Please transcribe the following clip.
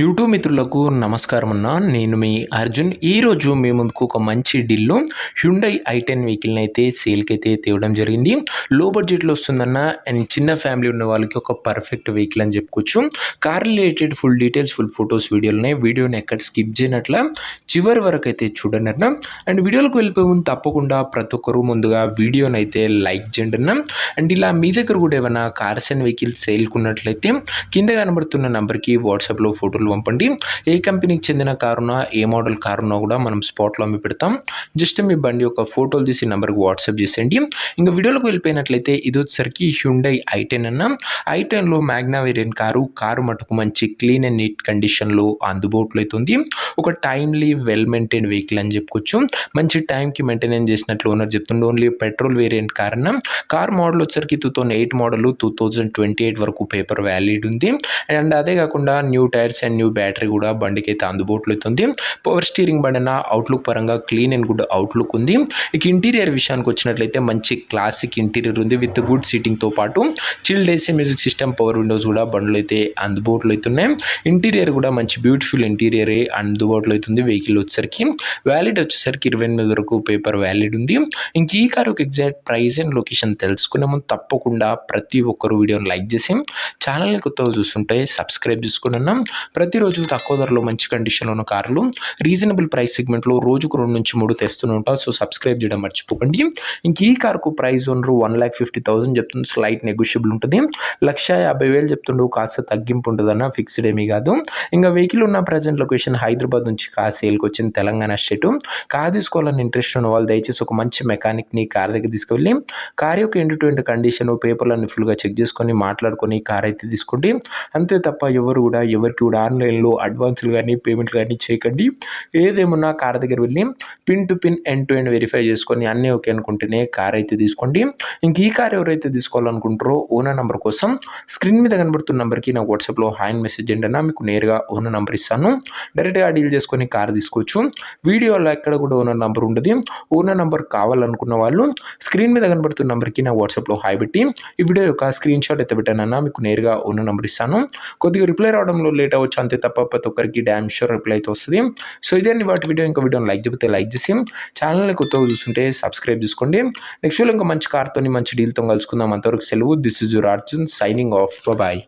YouTube మిత్రులకు నమస్కారం అన్న. నేను మీ అర్జున్. ఈరోజు మీ ముందుకు ఒక మంచి డీల్లో హ్యుండై i10 వెహికల్ని అయితే సేల్కి అయితే తేవడం జరిగింది. లో బడ్జెట్లో వస్తుందన్న అండ్ చిన్న ఫ్యామిలీ ఉన్న వాళ్ళకి ఒక పర్ఫెక్ట్ వెహికల్ అని చెప్పుకోవచ్చు. Car related full details, full photos, వీడియోని ఎక్కడ స్కిప్ చేయనట్ల చివరి వరకు అయితే చూడండి అన్న. అండ్ వీడియోలకు వెళ్ళిపోయే ముందు తప్పకుండా ప్రతి ఒక్కరు ముందుగా వీడియోని అయితే లైక్ చేయండి అన్న. అండ్ ఇలా మీ దగ్గర కూడా ఏమైనా కార్స్ అండ్ వెహికల్స్ సేల్కి ఉన్నట్లయితే కింద కనబడుతున్న నెంబర్కి వాట్సాప్లో ఫోటోలు పంపండి. ఏ కంపెనీకి చెందిన కారునా, ఏ మోడల్ కారునా కూడా మనం స్పాట్లో అమ్మి పెడతాం. జస్ట్ మీ బండి యొక్క ఫోటోలు తీసి నెంబర్కి వాట్సాప్ చేసేయండి. ఇంకా వీడియోలోకి వెళ్ళిపోయినట్లయితే ఇది వచ్చేసరికి హ్యుండై i10 అన్న. i10లో మ్యాగ్నా వేరియంట్ కారు మటుకు మంచి క్లీన్ అండ్ నీట్ కండిషన్లో అందుబాటులో అవుతుంది. ఒక టైమ్లీ వెల్ మెయింటైన్ వెహికల్ అని చెప్పుకోవచ్చు. మంచి టైంకి మెయింటెనెన్స్ చేసినట్లు ఓనర్ చెప్తుండే. ఓన్లీ పెట్రోల్ వేరియంట్ కార్ అన్న. కార్ మోడల్ వచ్చరికి 2008 మోడల్, 2028 వరకు పేపర్ వ్యాలిడ్ ఉంది. అండ్ అదే కాకుండా new tyres and new battery కూడా బండికి అయితే అందుబాటులో అవుతుంది. పవర్ స్టీరింగ్ బండి అన్న. అవుట్లుక్ పరంగా క్లీన్ అండ్ గుడ్ అవుట్లుక్ ఉంది. ఇక ఇంటీరియర్ విషయానికి వచ్చినట్లయితే మంచి క్లాసిక్ ఇంటీరియర్ ఉంది విత్ గుడ్ సీటింగ్తో పాటు chilled AC music system, power Windows కూడా బండ్లు అయితే అందుబాటులో అవుతున్నాయి. ఇంటీరియర్ కూడా మంచి బ్యూటిఫుల్ ఇంటీరియరే అందుబాటులో అవుతుంది. వెహికల్ వచ్చేసరికి వ్యాలిడ్ వచ్చేసరికి 28 వరకు పేపర్ వ్యాలిడ్ ఉంది. ఇంక ఈ car exact price and location తెలుసుకునే ముందు తప్పకుండా ప్రతి ఒక్కరు వీడియోని లైక్ చేసి ఛానల్ని కొత్తగా చూస్తుంటే సబ్స్క్రైబ్ చేసుకున్నాం. ప్రతిరోజు తక్కువ ధరలో మంచి కండిషన్లో ఉన్న కార్లు రీజనబుల్ ప్రైస్ సెగ్మెంట్లో రోజుకు 2 నుంచి 3 తెస్తూనే ఉంటాం. సో సబ్స్క్రైబ్ చేయడం మర్చిపోకండి. ఇంక ఈ కారుకు ప్రైస్ ఓనరు 1,50,000 చెప్తుంది. స్లైట్ నెగోషియబుల్ ఉంటుంది. 1,50,000 చెప్తుండు. కాస్త తగ్గింపు ఉంటుందన్న, ఫిక్స్డ్ ఏమీ కాదు. ఇంకా వెహికల్ ఉన్న ప్రజెంట్ లొకేషన్ హైదరాబాద్ నుంచి కార్ సేల్కి వచ్చింది, తెలంగాణ స్టేట్. కార్ తీసుకోవాలని ఇంట్రెస్ట్ ఉన్న వాళ్ళు దయచేసి ఒక మంచి మెకానిక్ని కార్ దగ్గర తీసుకువెళ్ళి కార్ యొక్క ఎండ్ టు ఎండ్ కండిషన్, పేపర్లన్నీ ఫుల్గా చెక్ చేసుకొని మాట్లాడుకొని కార్ అయితే తీసుకోండి. అంతే తప్ప ఎవరికి కూడా ఆన్లైన్లో అడ్వాన్సులు కానీ పేమెంట్లు కానీ చేయకండి. ఏదేమన్నా కార్ దగ్గర వెళ్ళి pin to pin end to end verify చేసుకొని అన్నీ ఓకే అనుకుంటేనే కార్ అయితే తీసుకోండి. ఇంక ఈ కార్ ఎవరైతే తీసుకోవాలనుకుంటారో ఓనర్ నెంబర్ కోసం స్క్రీన్ మీద కనబడుతున్న నెంబర్కి నాకు వాట్సాప్లో హాయ్ మెసేజ్ చేయండి అన్న. మీకు నేరుగా ఓనర్ నెంబర్ ఇస్తాను. డైరెక్ట్గా డీల్ చేసుకొని కార్ తీసుకోవచ్చు. వీడియోలో ఎక్కడ కూడా ఓనర్ నెంబర్ ఉండదు. ఓనర్ నెంబర్ కావాలనుకున్న వాళ్ళు స్క్రీన్ మీద కనబడుతున్న నెంబర్కి నా వాట్సాప్లో హాయ్ పెట్టి ఈ వీడియో యొక్క స్క్రీన్ షాట్ అయితే పెట్టానన్నా. మీకు నేరుగా ఓనర్ నెంబర్ ఇస్తాను. కొద్దిగా రిప్లై రావడంలో లేట్ అవ్వచ్చు, అంతే తప్ప ప్రతి ఒక్కరికి డ్యామ్ షూర్ రిప్లై అయితే వస్తుంది. సో ఇదే వాటి వీడియో. ఇంకా వీడియోని లైక్ చెప్తే లైక్ చేసి ఛానల్ని కొత్తగా చూస్తుంటే సబ్స్క్రైబ్ చేసుకోండి. నెక్స్ట్ ఇంకా మంచి కార్తో మంచి డీల్తో కలుసుకుందాం. అంతవరకు సెలవు. This is your Arjun signing off. Bye.